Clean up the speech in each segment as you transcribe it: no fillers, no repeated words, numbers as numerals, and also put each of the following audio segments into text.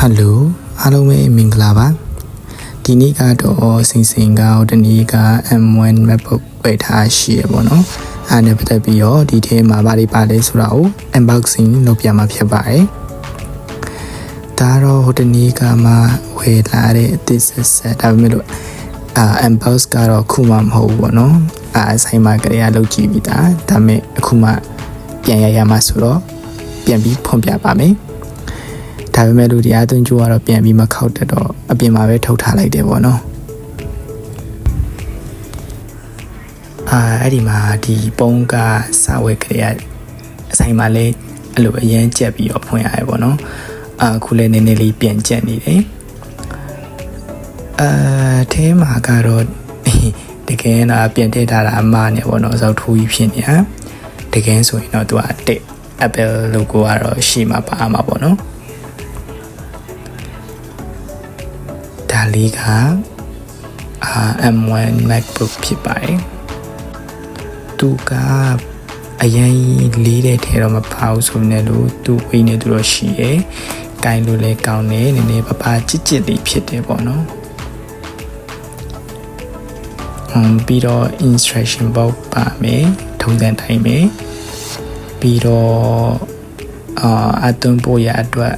Hello အားလုံးပဲမင်္ဂလာပါဒီနေ့ကတော့စင်စင်ကတနေ့က M1 MacBook ဝယ်ထားရှိရပေါ့နော်အဲ့ဒါပတ်သက်ပြီးတော့ဒီထဲမှာဘာတွေပါလဲဆိုတာကို unboxing လုပ်ပြမှာဖြစ်ပါတယ်ဒါတော့ဟိုတနေ့ကမှဝယ်လာတဲ့အသစ်ဆက်ဒါပေမဲ့လို့unbox ကတော့ခုမှမဟုတ်ဘူးပေါ့နော်ဆိုင်မှာကလေးကလုပ်ကြည့်ပြီးသားဒါပေမဲ့အခုမှပြန်ရမှာဆိုတော့ပြန်ပြီးဖွင့်ပြပါမယ်ဒါပေမဲ့လူဒီအသွင်ကျိုးကတော့ပြန်ပြီးမခောက်တတ်တော့အပြင်မှာပဲထုတ်ထားလိုက်တယ်ပေါ့နော်အဲ့ဒီမှာဒီပုံးကစာဝဲကလေးကအဆိုင်မှာလဲအဲ့လိုအရန်ကြက်ပြီးတော့ဖွင့်ရတယ်ပေါ့နော်အခုလဲနည်းနည်းလေးပြန်ကြက်နေတယ်အဲမှာကတော့တကယ်တော့ပြန်ထည့်ထားတာအမှားနေပေါ့နော်ဇောက်ထိုးကြီးဖြစ်နေတာတကယ်ဆိုရင်တော့သူကတက် Apple logo ကတော့ရှိမှာပါမှာပေါ့နော်ဒါလေးကM1 MacBook ဖြစ်ပါတယ်သူကအရင်လေးတဲ့ထဲတော့မပါဘူးဆိုနေလို့သူဝိနေသူတော့ရှိရယ်ကိုင်းလို့လဲကောင်းတယ်နည်းနည်းပကြစ်လေးဖြစ်တယ်ပေါ့နော်ပြီးတော့ instruction box ပါမယ်ထုံးစံတိုင်းပဲပြီးတော့အသွင်ပို့ရအတွက်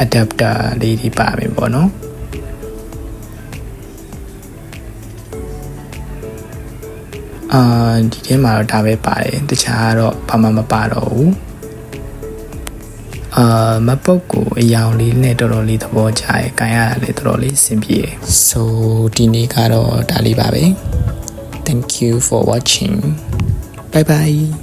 adapter လေးတွေပါမယ်ပေါ့နော်ဒီထဲမှာတော့ဒါပဲပါတယ်တခြားတော့ဘာမှမပါတော့ဘူးMacBookကိုအယောင်လေးနဲ့တော်တော်လေးသဘောကျရယ်ကန်ရတာလည်းတော်တော်လေးအဆင်ပြေရယ် so ဒီနေ့ကတော့ဒါလေးပါပဲThank you for watching. Bye bye.